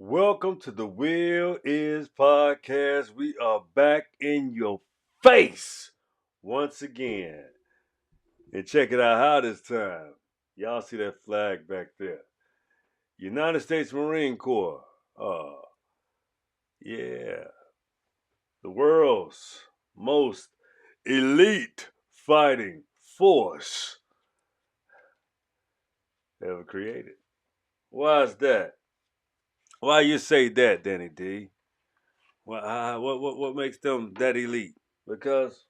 Welcome to the Will Is Podcast. We are back in your face once again. And check it out how this time. Y'all see that flag back there. United States Marine Corps. Yeah. The world's most elite fighting force ever created. Why is that? Why you say that, Danny D? What makes them that elite? Because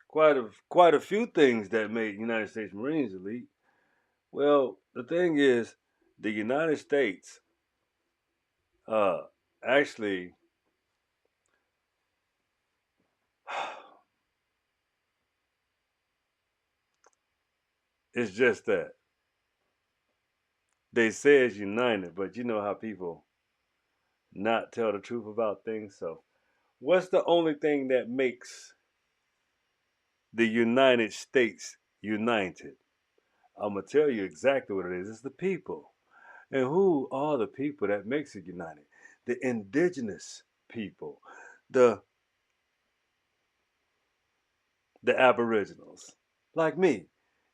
quite a few things that made United States Marines elite. Well, the thing is, the United States uh, actually it's just that they say it's united, but you know how people not tell the truth about things. So, what's the only thing that makes the United States united? I'm gonna tell you exactly what it is. It's the people. And who are the people that makes it united? The indigenous people, the the aboriginals. Like me.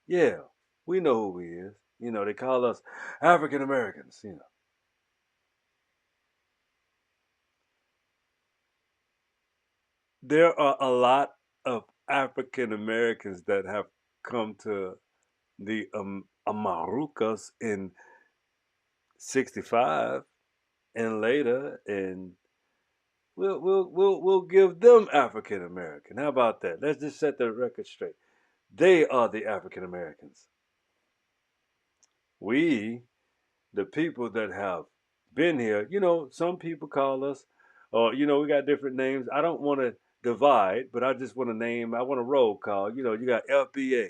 Yeah, we know who we is. You know, they call us African Americans, There are a lot of African Americans that have come to the Amarucas in 65 and later, and we'll give them African American. How about that? Let's just set the record straight. They are the African Americans. We, the people that have been here, some people call us, or we got different names. I don't want to divide, but I just want to name. I want a roll call. You got FBA,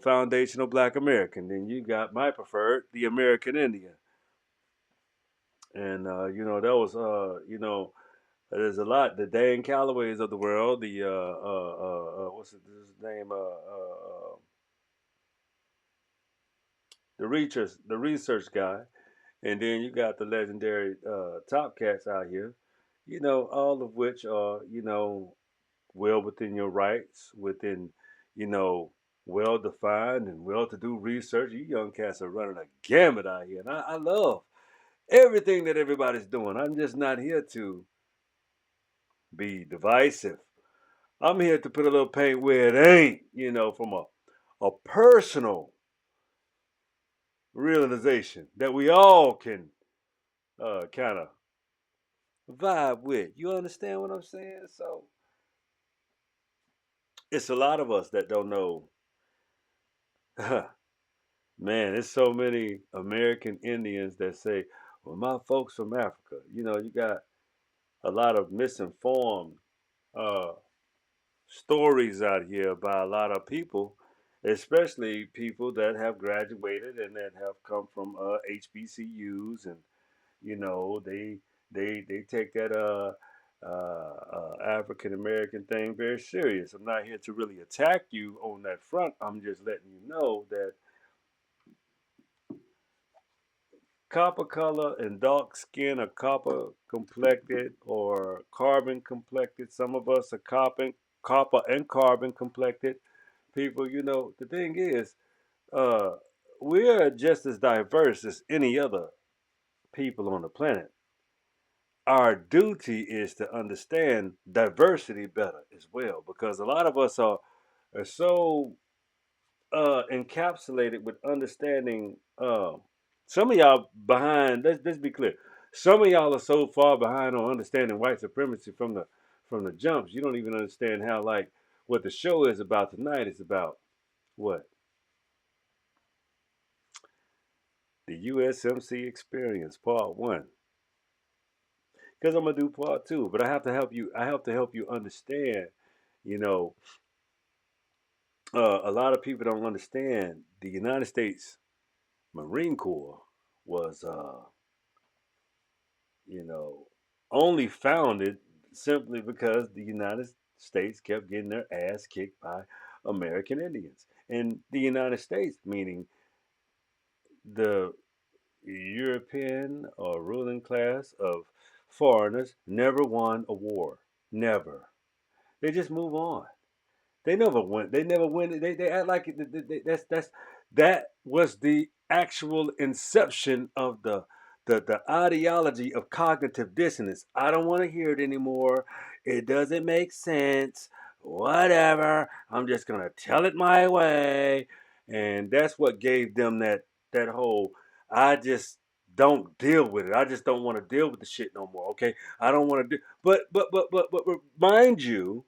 Foundational Black American. Then you got my preferred, the American Indian, and that was there's a lot. The Dan Callaways of the world, the what's his name? The research guy, and then you got the legendary Top Cats out here. All of which are well within your rights, within you know well defined and well to do research. You young cats are running a gamut out here, and I love everything that everybody's doing. I'm just not here to be divisive. I'm here to put a little paint where it ain't, from a personal realization that we all can kind of vibe with. You understand what I'm saying? So it's a lot of us that don't know. Man, there's so many American Indians that say, well, my folks from Africa. You got a lot of misinformed uh, stories out here by a lot of people, especially people that have graduated and that have come from HBCUs, and they take that African American thing very serious. I'm not here to really attack you on that front. I'm just letting you know that copper color and dark skin are copper complected or carbon complected. Some of us are copper and carbon complected people. The thing is, uh, we're just as diverse as any other people on the planet. Our duty is to understand diversity better as well, because a lot of us are so encapsulated with understanding. Some of y'all behind. Let's be clear. Some of y'all are so far behind on understanding white supremacy from the jumps. You don't even understand how, like, what the show is about tonight is about what the USMC Experience Part One. Because I'm gonna do Part Two, but I have to help you. I have to help you understand. You know, a lot of people don't understand the United States Marine Corps was you know, only founded simply because the United States kept getting their ass kicked by American Indians. And the United States, meaning the European or ruling class of foreigners never won a war. Never. They just move on. They never win. They never win. They act like that was the actual inception of the ideology of cognitive dissonance. I don't want to hear it anymore. It doesn't make sense. Whatever. I'm just gonna tell it my way, and that's what gave them that whole. I just don't deal with it. I just don't want to deal with the shit no more. Okay, I don't want to do. But mind you,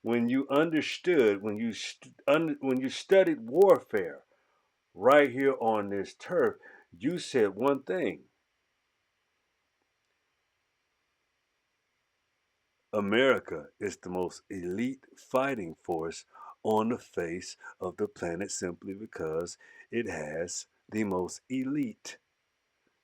when you understood, when you studied warfare right here on this turf, you said one thing: America is the most elite fighting force on the face of the planet simply because it has the most elite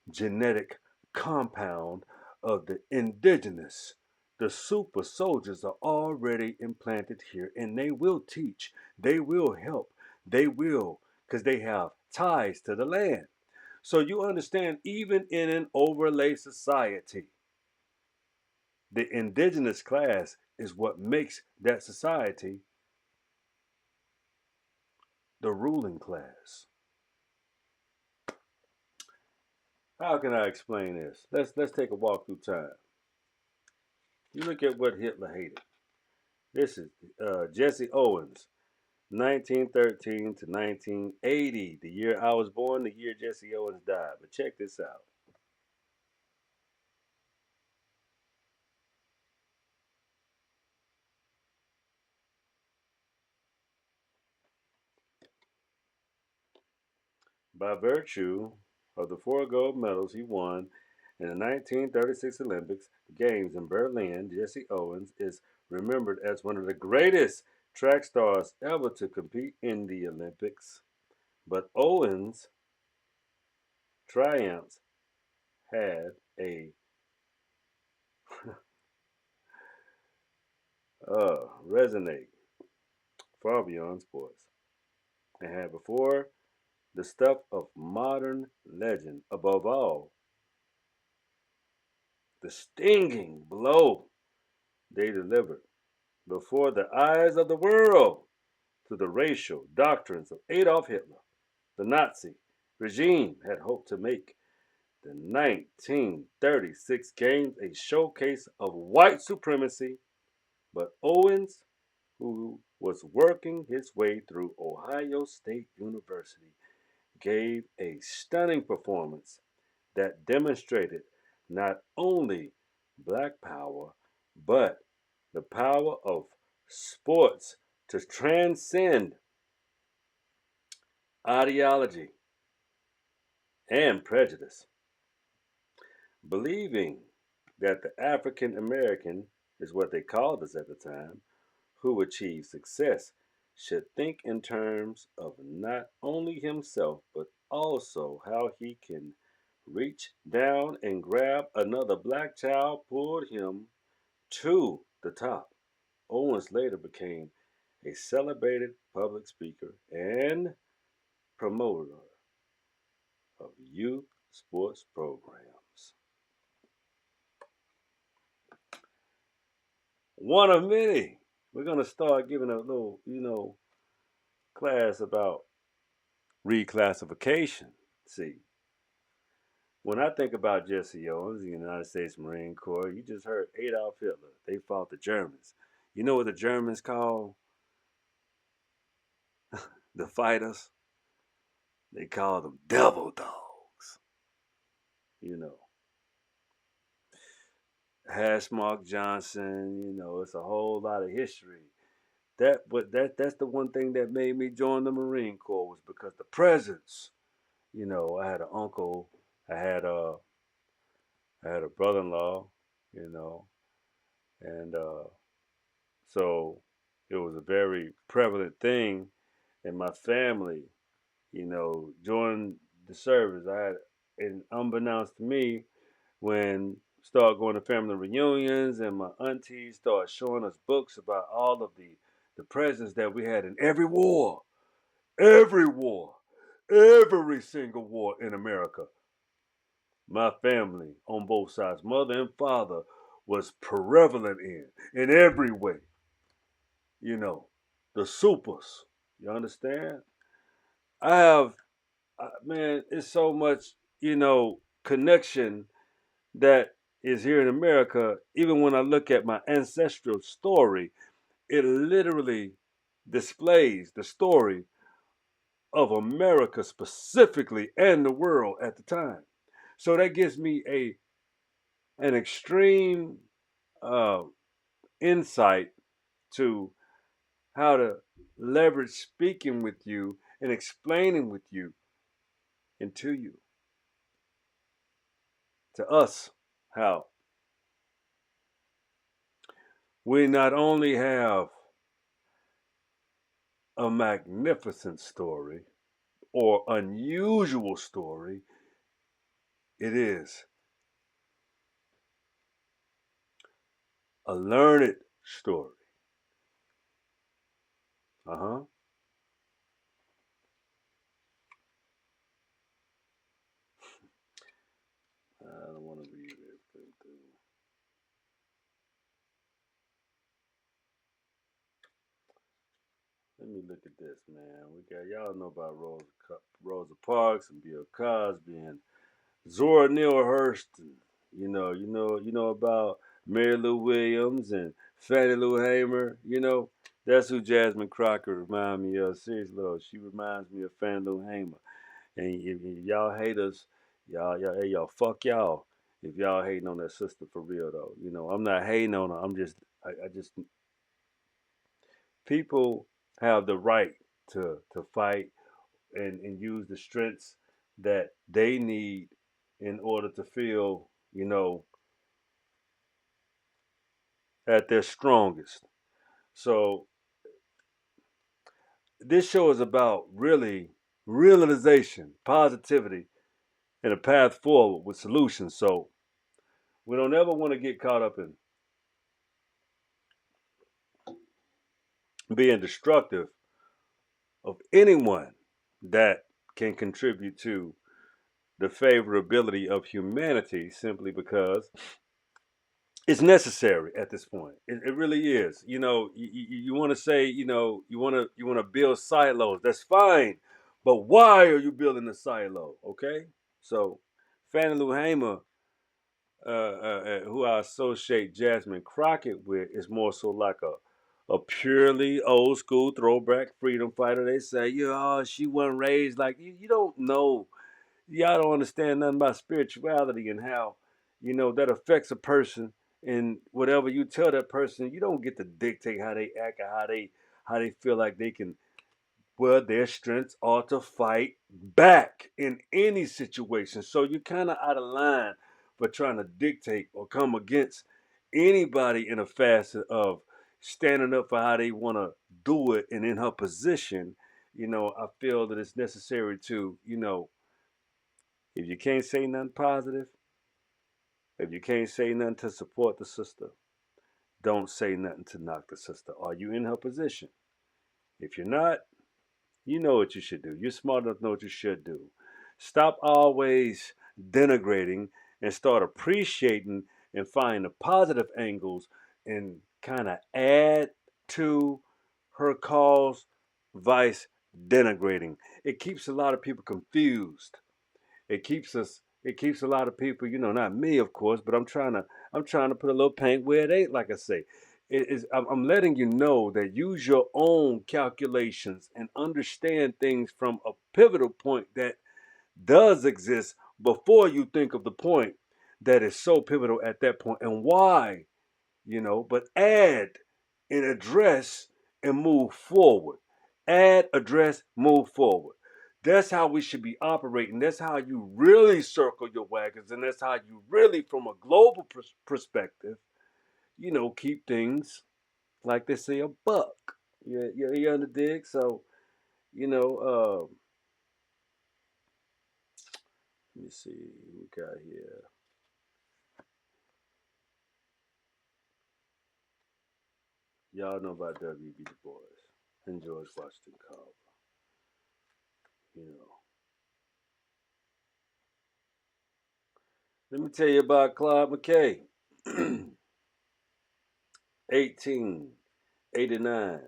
genetic compound of the indigenous. The super soldiers are already implanted here and they will teach, they will help, they will, because they have ties to the land. So you understand, even in an overlay society, the indigenous class is what makes that society the ruling class. How can I explain this? Let's take a walk through time. You look at what Hitler hated. This is Jesse Owens, 1913 to 1980, the year I was born, the year Jesse Owens died. But check this out. By virtue of the four gold medals he won in the 1936 Olympics Games in Berlin, Jesse Owens is remembered as one of the greatest track stars ever to compete in the Olympics. But Owens' triumphs had a resonate far beyond sports and had before the stuff of modern legend. Above all, the stinging blow they delivered before the eyes of the world to the racial doctrines of Adolf Hitler. The Nazi regime had hoped to make the 1936 Games a showcase of white supremacy, but Owens, who was working his way through Ohio State University, gave a stunning performance that demonstrated not only black power, but the power of sports to transcend ideology and prejudice. Believing that the African American is what they called us at the time, who achieved success, should think in terms of not only himself, but also how he can reach down and grab another black child, pulled him to the top. Owens later became a celebrated public speaker and promoter of youth sports programs. One of many. We're going to start giving a little, class about reclassification. See, when I think about Jesse Owens, the United States Marine Corps, you just heard Adolf Hitler. They fought the Germans. You know what the Germans call the fighters? They call them devil dogs. You know, Hashmark Johnson. It's a whole lot of history. That's the one thing that made me join the Marine Corps was because the presence. I had an uncle. I had a I had a brother-in-law. You know, and so it was a very prevalent thing in my family. During the service, I had, and unbeknownst to me, when started going to family reunions and my aunties started showing us books about all of the presence that we had in every war, every single war in America, my family on both sides, mother and father, was prevalent in every way. You know, the supers. You understand? I have, man, it's so much, connection that is here in America. Even when I look at my ancestral story, it literally displays the story of America specifically and the world at the time. So that gives me a an extreme uh, insight to how to leverage speaking with you and explaining with you and to you, to us, how we not only have a magnificent story or unusual story, it is a learned story. Uh huh. I don't want to read everything through. Let me look at this, man. We got y'all know about Rosa Parks and Bill Cosby and Zora Neale Hurst. And, you know about Mary Lou Williams and Fannie Lou Hamer. That's who Jasmine Crockett reminds me of. Seriously, though, she reminds me of Fannie Lou Hamer. And if y'all hate us, hey, y'all, fuck y'all. If y'all hating on that sister for real, though, I'm not hating on her. I just people have the right to fight and use the strengths that they need in order to feel, at their strongest. So this show is about really realization, positivity, and a path forward with solutions. So we don't ever want to get caught up in being destructive of anyone that can contribute to the favorability of humanity simply because it's necessary at this point. It really is. You want to say, you want to build silos. That's fine, but why are you building a silo? Okay, so Fannie Lou Hamer, who I associate Jasmine Crockett with, is more so like a purely old school throwback freedom fighter. They say, she wasn't raised like you. You don't know, y'all don't understand nothing about spirituality and how that affects a person, and whatever you tell that person, you don't get to dictate how they act or how they feel like they can, well, their strengths are to fight back in any situation. So you're kind of out of line for trying to dictate or come against anybody in a facet of standing up for how they want to do it. And in her position, I feel that it's necessary to, if you can't say nothing positive, if you can't say nothing to support the sister, don't say nothing to knock the sister. Are you in her position? If you're not, you know what you should do. You're smart enough to know what you should do. Stop always denigrating and start appreciating and find the positive angles and kind of add to her cause, vice denigrating. It keeps a lot of people confused. It keeps a lot of people, not me of course, but I'm trying to put a little paint where it ain't, like I say. I'm letting you know that use your own calculations and understand things from a pivotal point that does exist before you think of the point that is so pivotal at that point and why, but add and address and move forward. Add, address, move forward. That's how we should be operating. That's how you really circle your wagons, and that's how you really, from a global perspective, keep things like they say a buck. You under dig? So, you know, uh, let me see who we got here. Y'all know about W.B. Du Bois and George Washington Carver. You know. Let me tell you about Claude McKay, 1889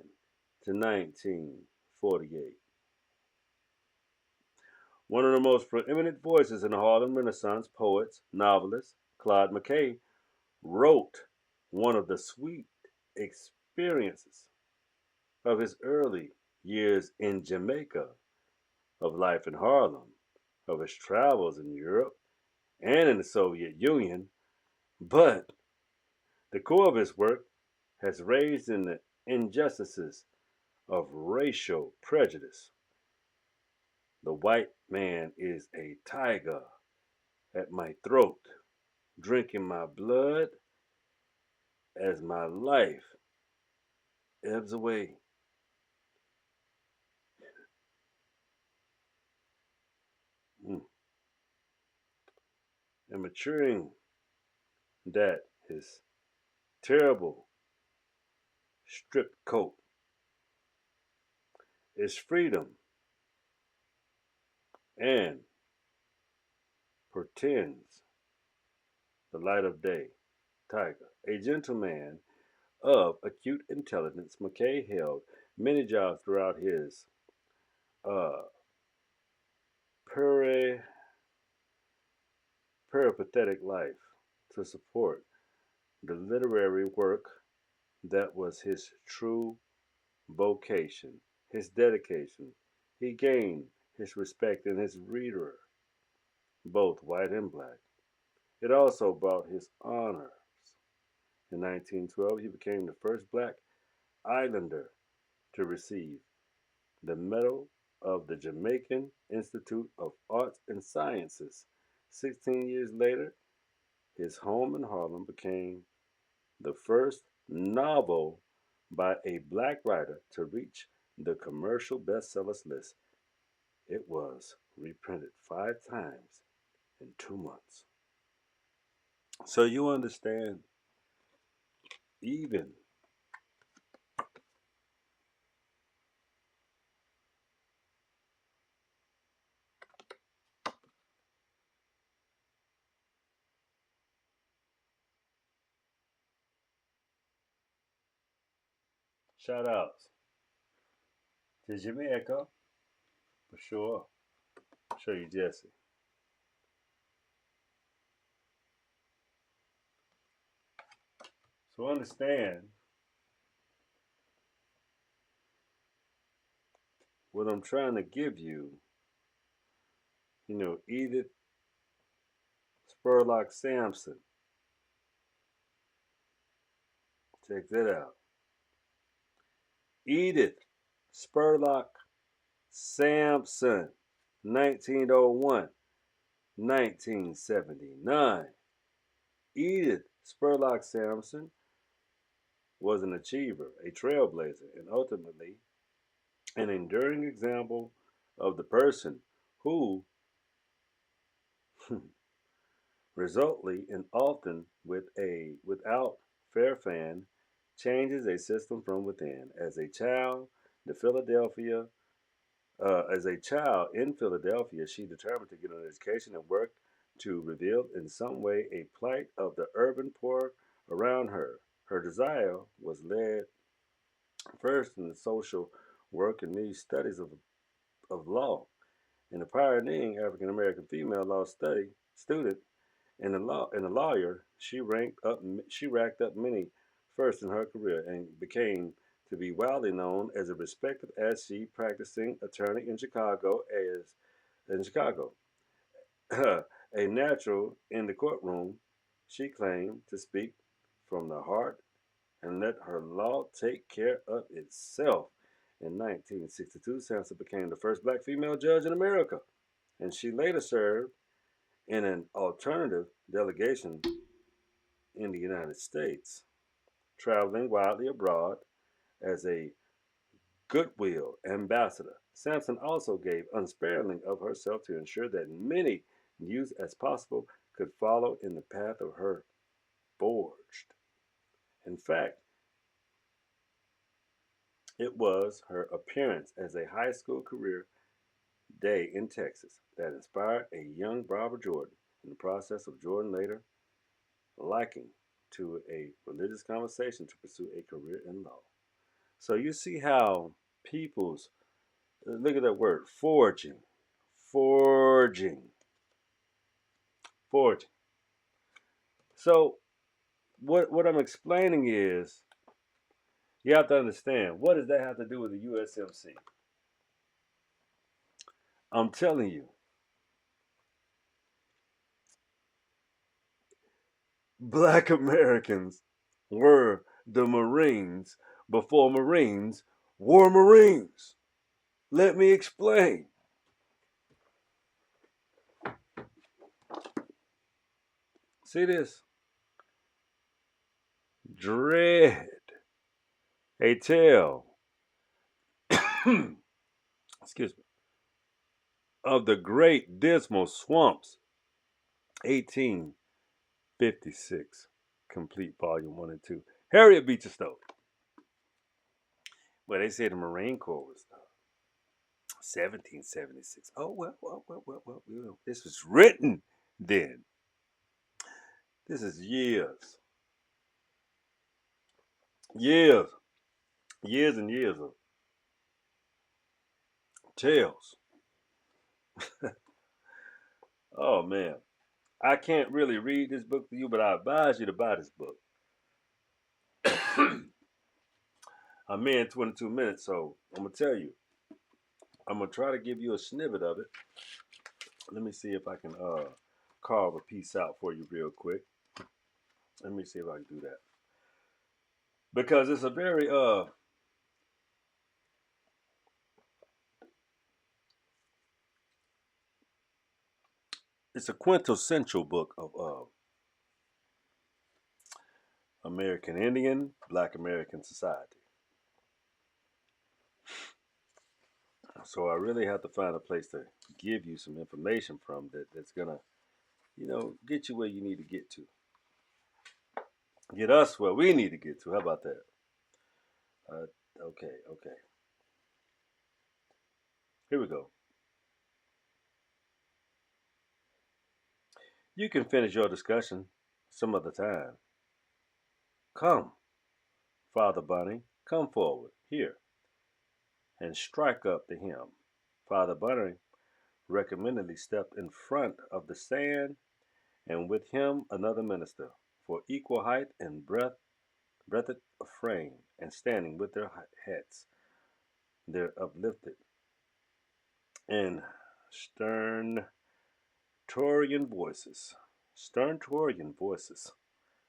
to 1948. One of the most preeminent voices in the Harlem Renaissance, poets, novelist, Claude McKay wrote one of the sweet experiences of his early years in Jamaica, of life in Harlem, of his travels in Europe and in the Soviet Union, but the core of his work has raised in the injustices of racial prejudice. The white man is a tiger at my throat, drinking my blood as my life ebbs away. Mm. And maturing that his terrible stripped coat is freedom and pretends the light of day. Tiger, a gentleman of acute intelligence, McKay held many jobs throughout his uh, peri- peripatetic life to support the literary work that was his true vocation, his dedication. He gained his respect in his reader, both white and black. It also brought his honors. In 1912, he became the first black islander to receive the Medal of the Jamaican Institute of Arts and Sciences. 16 years later, his home in Harlem became the first novel by a black writer to reach the commercial bestsellers list. It was reprinted 5 times in 2 months. So you understand, even shout outs to Jamaica for sure. Show you Jesse. So understand what I'm trying to give you. Edith Spurlock Sampson. Check that out. Edith Spurlock Sampson, 1901, 1979. Edith Spurlock Sampson was an achiever, a trailblazer, and ultimately an enduring example of the person who, resultly and often without fair fan, changes a system from within. The Philadelphia as a child in Philadelphia, she determined to get an education and work to reveal in some way a plight of the urban poor around her. Her desire was led first in the social work and the studies of law. And a pioneering African American female law study student and a lawyer, she racked up many firsts in her career and became to be widely known as a respected as she practicing attorney in Chicago. A natural in the courtroom, she claimed to speak from the heart and let her law take care of itself. In 1962, Sampson became the first black female judge in America, and she later served in an alternative delegation in the United States, traveling widely abroad as a goodwill ambassador. Sampson also gave unsparingly of herself to ensure that many youth as possible could follow in the path of her forged. In fact, it was her appearance as a high school career day in Texas that inspired a young Barbara Jordan In the process of Jordan later liking to a religious conversation to pursue a career in law. So you see how people's look at that word forging, forging, forging. So what I'm explaining is you have to understand what does that have to do with the USMC? I'm telling you, Black Americans were the Marines before Marines were Marines. Let me explain. See this? Dread a tale, excuse me, of the great dismal swamps, 1856, complete volume 1 and 2. Harriet Beecher Stowe. Well, they said the Marine Corps was 1776. Oh, well. This was written then. This is years, years and years of tales. Oh, man. I can't really read this book to you, but I advise you to buy this book. I'm in 22 minutes, so I'm going to tell you. I'm going to try to give you a snippet of it. Let me see if I can carve a piece out for you real quick. Let me see if I can do that. Because it's a very it's a quintessential book of American Indian, Black American society. So I really have to find a place to give you some information from that's gonna, get you where you need to get to. Get us where we need to get to. How about that? Okay. Here we go. You can finish your discussion some other time. Come, Father Bunny, come forward here and strike up the hymn. Father Bunny recommendedly stepped in front of the stand, and with him another minister, for equal height and breadth of frame, and standing with their hats, their uplifted and stertorian voices,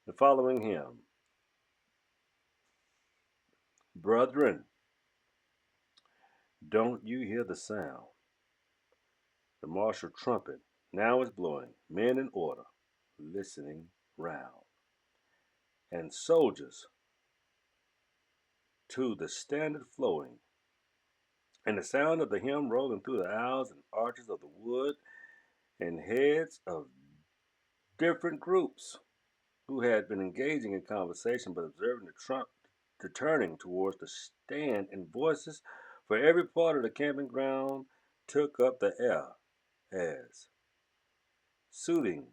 the following hymn: Brethren, don't you hear the sound? The martial trumpet now is blowing, men in order, listening round, and soldiers to the standard flowing, and the sound of the hymn rolling through the aisles and arches of the wood, and heads of different groups who had been engaging in conversation but observing the turning towards the stand, and voices for every part of the camping ground took up the air as, suiting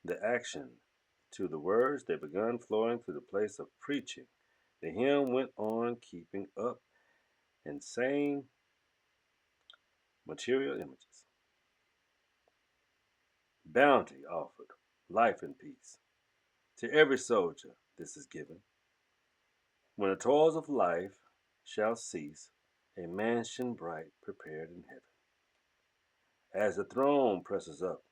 the action to the words, they began flowing to the place of preaching. The hymn went on, keeping up and same material images. Bounty offered, life and peace. To every soldier this is given. When the toils of life shall cease, a mansion bright prepared in heaven. As the throne presses up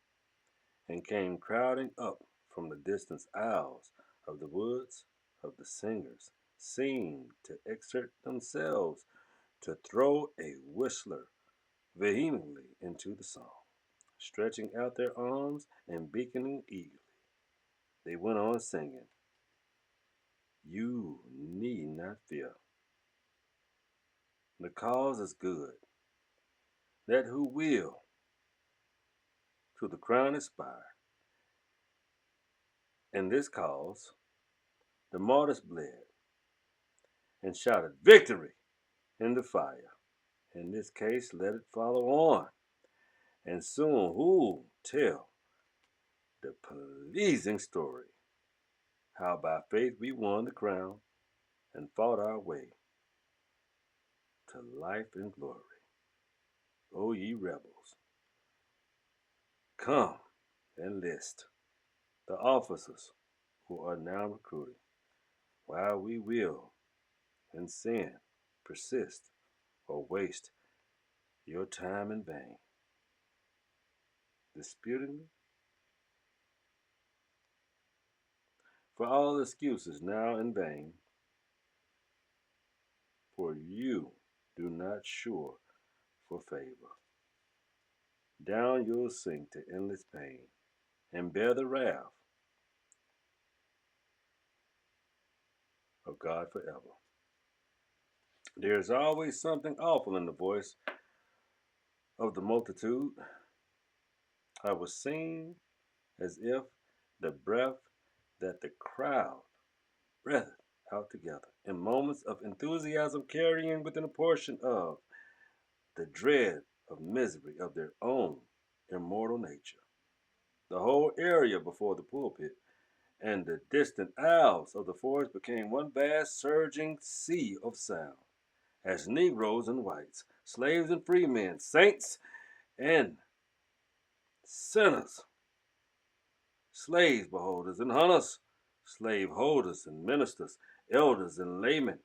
and came crowding up from the distant aisles of the woods, of the singers seemed to exert themselves to throw a whistler vehemently into the song, stretching out their arms and beckoning eagerly. They went on singing, "You need not fear. The cause is good. Let who will to the crown aspire. In this cause the martyrs bled and shouted victory in the fire. In this case let it follow on, and soon who'll tell the pleasing story, how by faith we won the crown and fought our way to life and glory. O ye rebels, come and list the officers who are now recruiting, while we will in sin persist or waste your time in vain, disputing me for all excuses now in vain, for you do not sure for favor. Down you'll sink to endless pain and bear the wrath of God forever. There is always something awful in the voice of the multitude. I was seen as if the breath that the crowd breathed out together in moments of enthusiasm, carrying within a portion of the dread of misery of their own immortal nature. The whole area before the pulpit and the distant aisles of the forest became one vast surging sea of sound, as Negroes and whites, slaves and freemen, saints and sinners, slave beholders and hunters, slave holders and ministers, elders and laymen,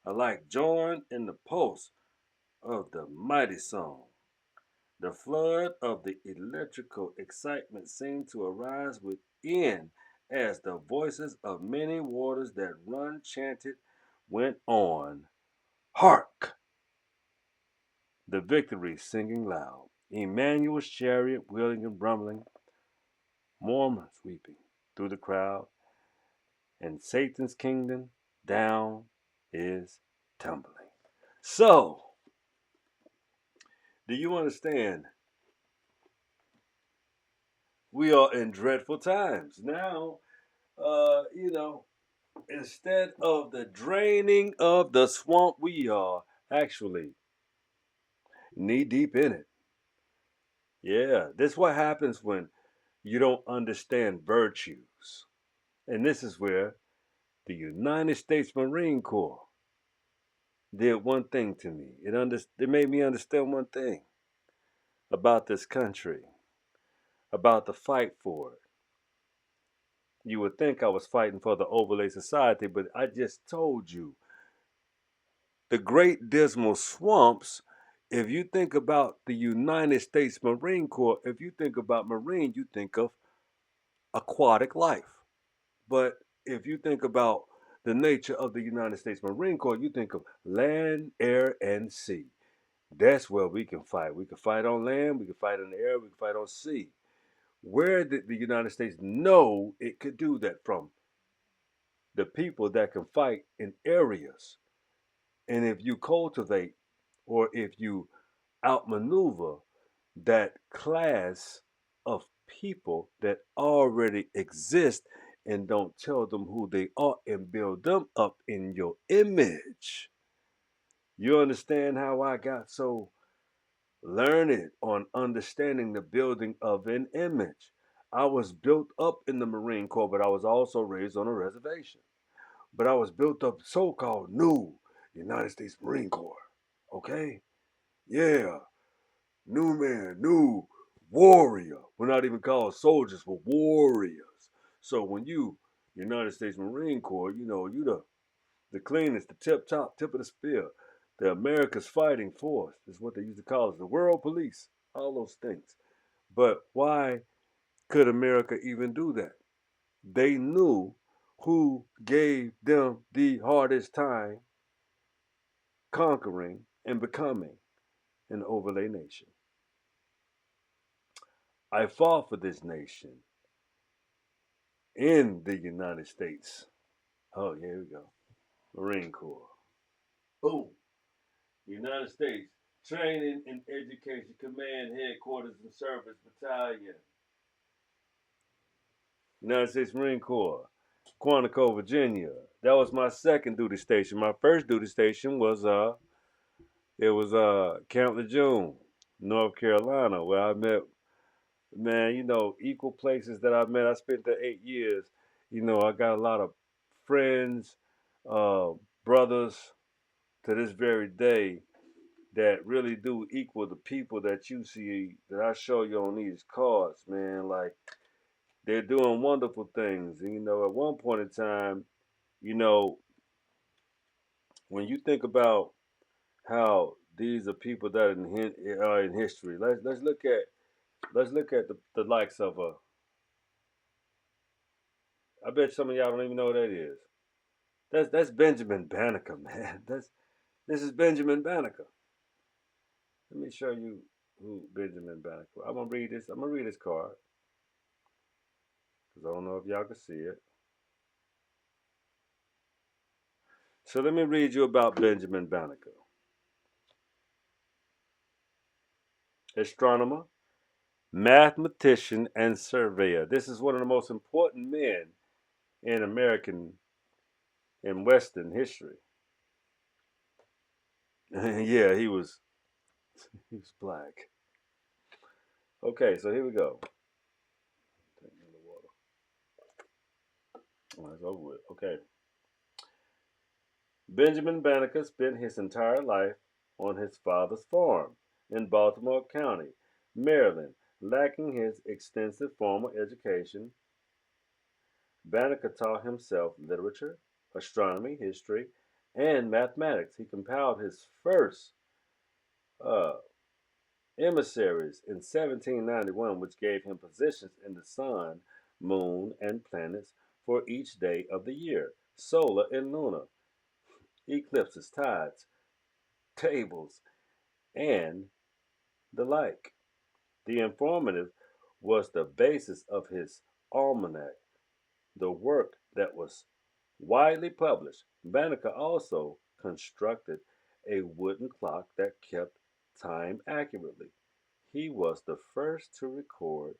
alike joined in the pulse of the mighty song. The flood of the electrical excitement seemed to arise within as the voices of many waters that run chanted went on. Hark! The victory singing loud. Emmanuel's chariot wheeling and rumbling, Mormons weeping through the crowd, and Satan's kingdom down is tumbling. So, do you understand? We are in dreadful times. Now, you know, instead of the draining of the swamp, we are actually knee deep in it. Yeah, this is what happens when you don't understand virtues. And this is where the United States Marine Corps did one thing to me. It made me understand one thing about this country, about the fight for it. You would think I was fighting for the overlay society, but I just told you the Great Dismal Swamps. If you think about the United States Marine Corps, if you think about Marine, you think of aquatic life. But if you think about the nature of the United States Marine Corps, you think of land, air, and sea. That's where we can fight. We can fight on land, we can fight in the air, we can fight on sea. Where did the United States know it could do that from? The people that can fight in areas. And if you cultivate or if you outmaneuver that class of people that already exist and don't tell them who they are and build them up in your image. You understand how I got so learned on understanding the building of an image? I was built up in the Marine Corps, but I was also raised on a reservation. But I was built up so called new United States Marine Corps. Okay? Yeah. New man, new warrior. We're not even called soldiers, we're warriors. So when you United States Marine Corps, you the cleanest, the tip of the spear. The America's fighting force is what they used to call us, the world police, all those things. But why could America even do that? They knew who gave them the hardest time conquering and becoming an overlay nation. I fought for this nation in the United States. Oh, yeah, here we go. Marine Corps. Boom. United States Training and Education Command Headquarters and Service Battalion. United States Marine Corps. Quantico, Virginia. That was my second duty station. My first duty station was Camp Lejeune, North Carolina, where I met Man, equal places that I've met. I spent the 8 years. I got a lot of friends, uh, brothers to this very day that really do equal the people that you see that I show you on these cards, man. Like they're doing wonderful things. And, at one point in time, you know, when you think about how these are people that are in history, let's look at the likes of I bet some of y'all don't even know who that is. That's Benjamin Banneker, man. This is Benjamin Banneker. Let me show you who Benjamin Banneker. I'm gonna read this. I'm gonna read this card because I don't know if y'all can see it. So let me read you about Benjamin Banneker, astronomer, mathematician, and surveyor. This is one of the most important men in American in Western history. Yeah, he was black. Okay, so here we go. Take me the water. All right, it's over with. Okay. Benjamin Banneker spent his entire life on his father's farm in Baltimore County, Maryland. Lacking his extensive formal education, Banneker taught himself literature, astronomy, history, and mathematics. He compiled his first uh, emissaries in 1791, which gave him positions in the sun, moon, and planets for each day of the year, solar and lunar, eclipses, tides, tables, and the like. The informative was the basis of his almanac, the work that was widely published. Banneker also constructed a wooden clock that kept time accurately. He was the first to record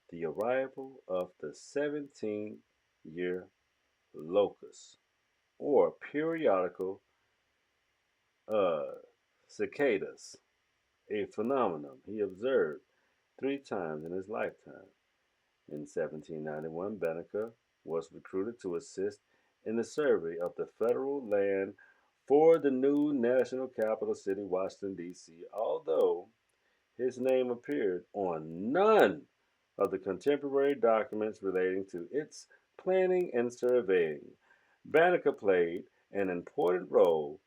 the arrival of the 17-year locust, or periodical uh, cicadas, a phenomenon he observed 3 times in his lifetime. In 1791, Banneker was recruited to assist in the survey of the federal land for the new national capital city, Washington, D.C., although his name appeared on none of the contemporary documents relating to its planning and surveying. Banneker played an important role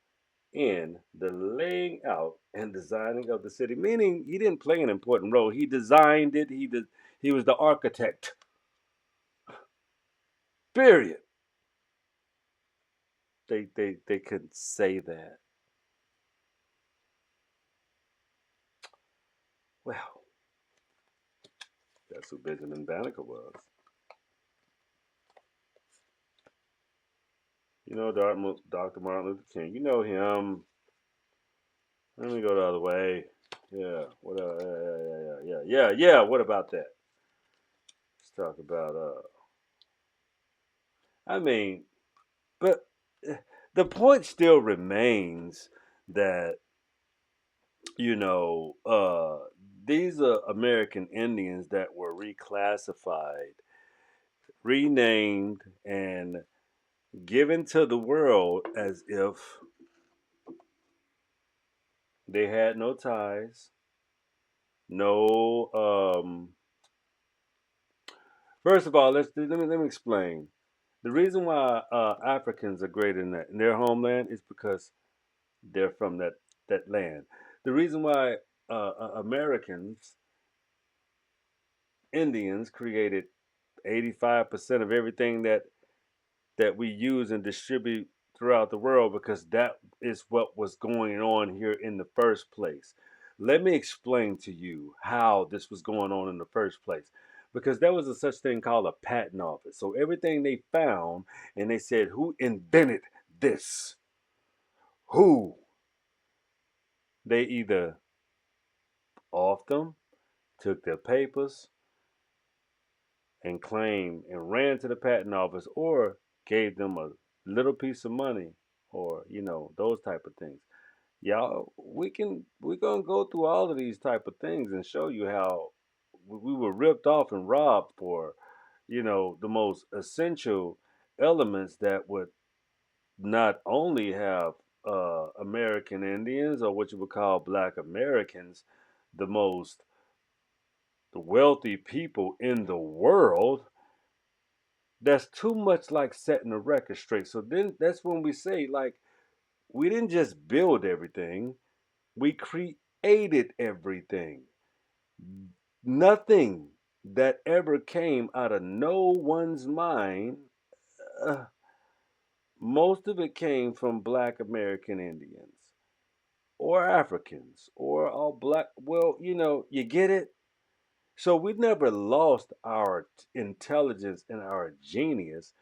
in the laying out and designing of the city, meaning he didn't play an important role. He designed it. He was the architect. Period. They couldn't say that. Well, that's who Benjamin Banneker was. Dr. Martin Luther King. You know him. Let me go the other way. Yeah. What? Yeah. What about that? Let's talk about. I mean, but the point still remains that you know these are American Indians that were reclassified, renamed, and given to the world as if they had no ties, no. First of all, let me explain. The reason why Africans are great in their homeland is because they're from that land. The reason why Americans, Indians, created 85% of everything that we use and distribute throughout the world because that is what was going on here in the first place. Let me explain to you how this was going on in the first place. Because there was a such thing called a patent office. So everything they found and they said, who invented this? Who? They either off them, took their papers, and claimed and ran to the patent office or gave them a little piece of money or, those type of things. Y'all, we're gonna go through all of these type of things and show you how we were ripped off and robbed for, the most essential elements that would not only have American Indians, or what you would call Black Americans, the most the wealthy people in the world. That's too much like setting the record straight. So then that's when we say, like, we didn't just build everything, we created everything. Nothing that ever came out of no one's mind, uh, most of it came from Black American Indians or Africans or all black. Well, you get it? So we never lost our intelligence and our genius.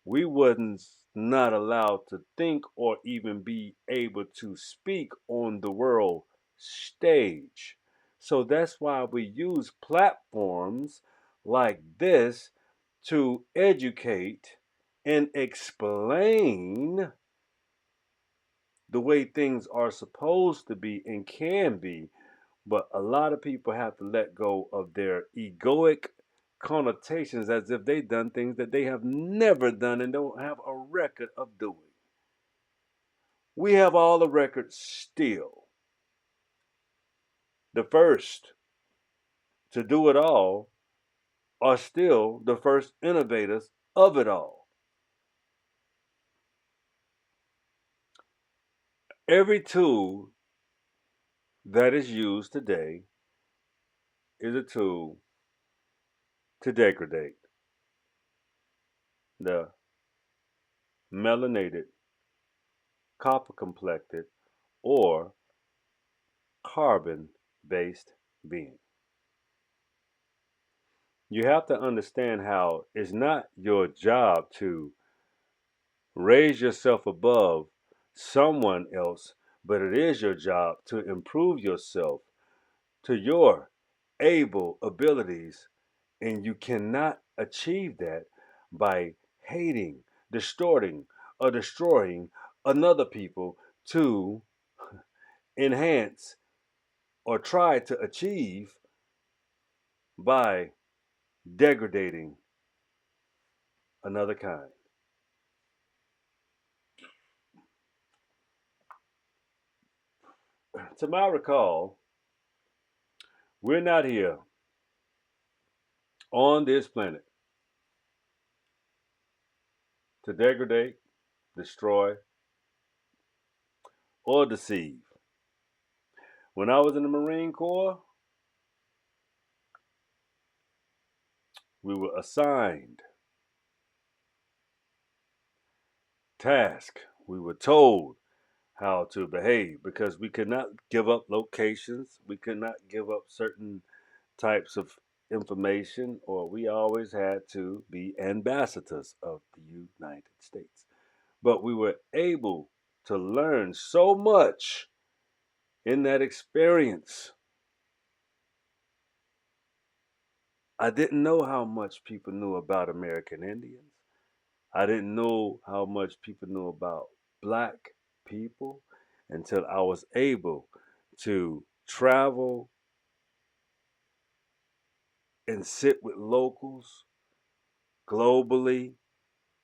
We wasn't not allowed to think or even be able to speak on the world stage. So that's why we use platforms like this to educate and explain the way things are supposed to be and can be. But a lot of people have to let go of their egoic connotations as if they've done things that they have never done and don't have a record of doing. We have all the records still. The first to do it all are still the first innovators of it all. Every tool that is used today is a tool to degrade the melanated, copper complected, or carbon based being. You have to understand how it's not your job to raise yourself above someone else, but it is your job to improve yourself to your able abilities. And you cannot achieve that by hating, distorting, or destroying another people to enhance or try to achieve by degrading another kind. To my recall, we're not here on this planet to degrade, destroy, or deceive. When I was in the Marine Corps, we were assigned tasks. We were told how to behave because we could not give up locations. We could not give up certain types of information, or we always had to be ambassadors of the United States. But we were able to learn so much in that experience. I didn't know how much people knew about American Indians. I didn't know how much people knew about black people until I was able to travel and sit with locals globally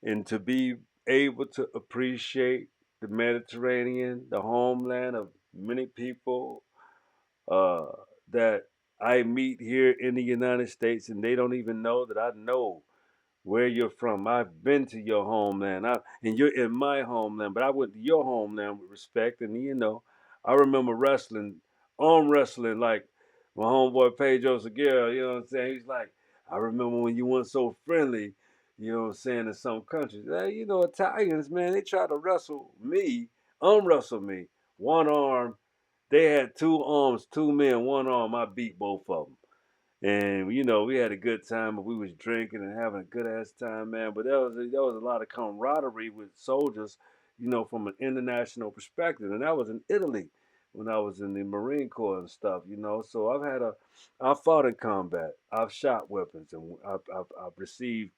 and to be able to appreciate the Mediterranean, the homeland of many people uh, that I meet here in the United States, and they don't even know that I know where you're from. I've been to your homeland, and you're in my homeland, but I went to your homeland with respect. And I remember arm wrestling, like my homeboy Pedro Segura. You know what I'm saying? He's like, I remember when you weren't so friendly. You know what I'm saying? In some countries, Italians, man, they try to wrestle me, arm wrestle me, one arm. They had two arms, two men, one arm. I beat both of them. And we had a good time, but we was drinking and having a good ass time, man. But there was a lot of camaraderie with soldiers, from an international perspective, and that was in Italy when I was in the Marine Corps and stuff. So I've fought in combat, I've shot weapons, and I've received,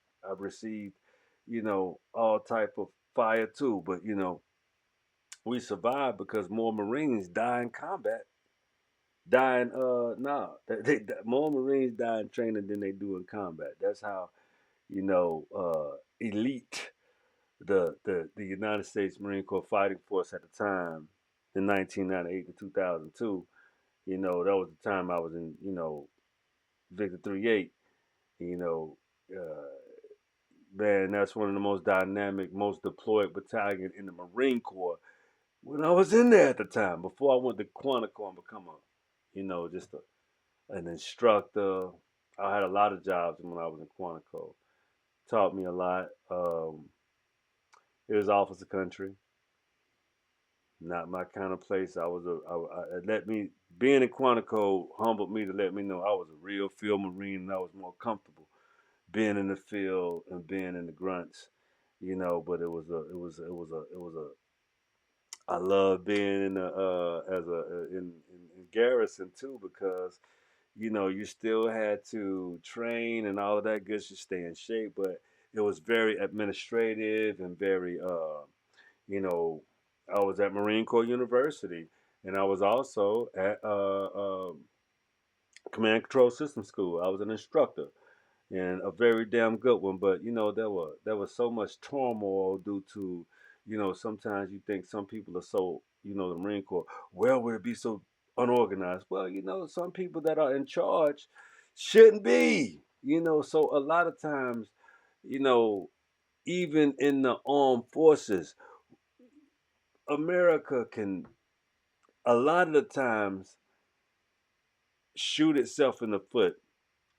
all type of fire too. But we survived because more Marines die in combat dying. Nah, more Marines die in training than they do in combat. That's how elite the United States Marine Corps Fighting Force at the time in 1998 to 2002. That was the time I was in Victor 38. You know, uh, man, that's one of the most dynamic, most deployed battalion in the Marine Corps when I was in there at the time, before I went to Quantico and become just an instructor. I had a lot of jobs when I was in Quantico. Taught me a lot. It was officer country, not my kind of place. It let me, being in Quantico humbled me to let me know I was a real field Marine and I was more comfortable being in the field and being in the grunts, but I love being in the as a in garrison too, because you still had to train and all of that good shit, stay in shape, but it was very administrative and very you know I was at Marine Corps University, and I was also at Command Control System School. I was an instructor, and a very damn good one. But there was so much turmoil due to, sometimes you think some people are so, the Marine Corps. Well, would it be so unorganized? Well, some people that are in charge shouldn't be. So a lot of times, you know, even in the armed forces, America can a lot of the times shoot itself in the foot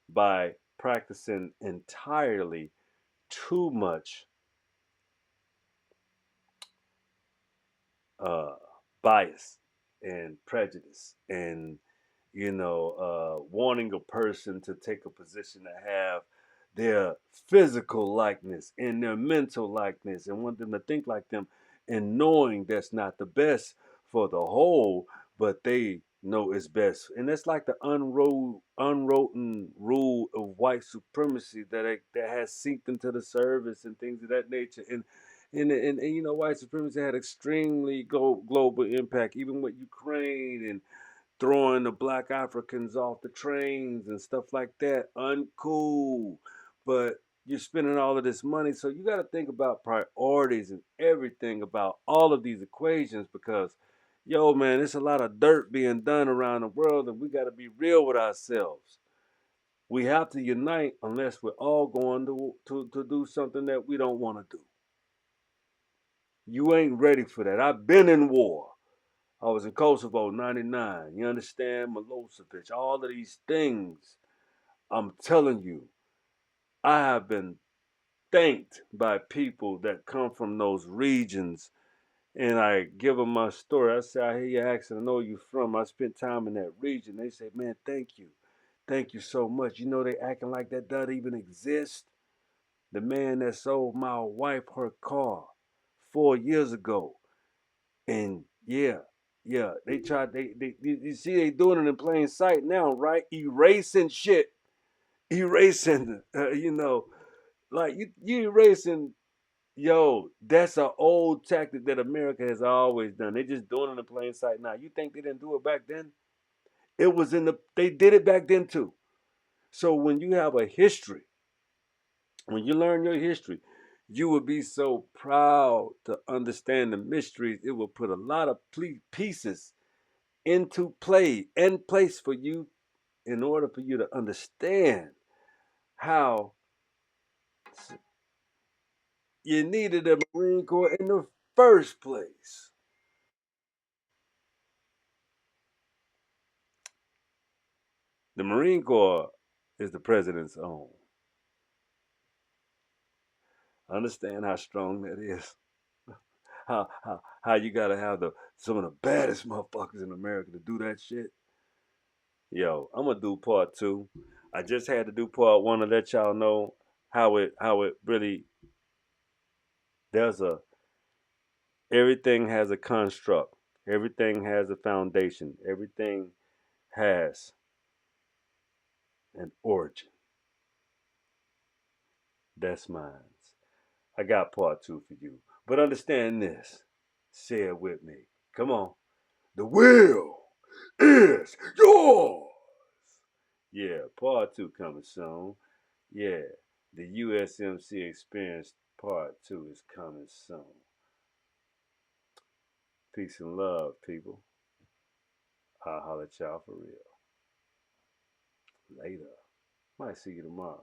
by practicing entirely too much uh, bias and prejudice, and wanting a person to take a position to have their physical likeness and their mental likeness and want them to think like them, and knowing that's not the best for the whole, but they know it's best. And that's like the unwritten rule of white supremacy that has seeped into the service and things of that nature. And white supremacy had extremely global impact, even with Ukraine and throwing the black Africans off the trains and stuff like that. Uncool. But you're spending all of this money, so you got to think about priorities and everything about all of these equations, because, yo, man, there's a lot of dirt being done around the world, and we got to be real with ourselves. We have to unite unless we're all going to do something that we don't want to do. You ain't ready for that. I've been in war. I was in Kosovo, 99. You understand? Milosevic, all of these things. I'm telling you, I have been thanked by people that come from those regions. And I give them my story. I say, I hear your accent. I know you from. I spent time in that region. They say, man, thank you. Thank you so much. They acting like that doesn't even exist. The man that sold my wife her car 4 years ago. And yeah, yeah, they tried. They you see they doing it in plain sight now, right? Erasing shit, erasing. Like you erasing. Yo, that's an old tactic that America has always done. They just doing it in plain sight now. You think they didn't do it back then? It was in the. They did it back then too. So when you have a history, when you learn your history, you would be so proud to understand the mysteries. It will put a lot of pieces into play and place for you in order for you to understand how you needed the Marine Corps in the first place. The Marine Corps is the president's own. Understand how strong that is. How you gotta have some of the baddest motherfuckers in America to do that shit. Yo, I'm gonna do part two. I just had to do part one to let y'all know how it really, there's a everything has a construct. Everything has a foundation. Everything has an origin. That's mine. I got part two for you. But understand this. Say it with me. Come on. The will. is yours. Yeah, part two coming soon. Yeah, the USMC Experience part two is coming soon. Peace and love, people. I'll holler at y'all for real. Later. Might see you tomorrow.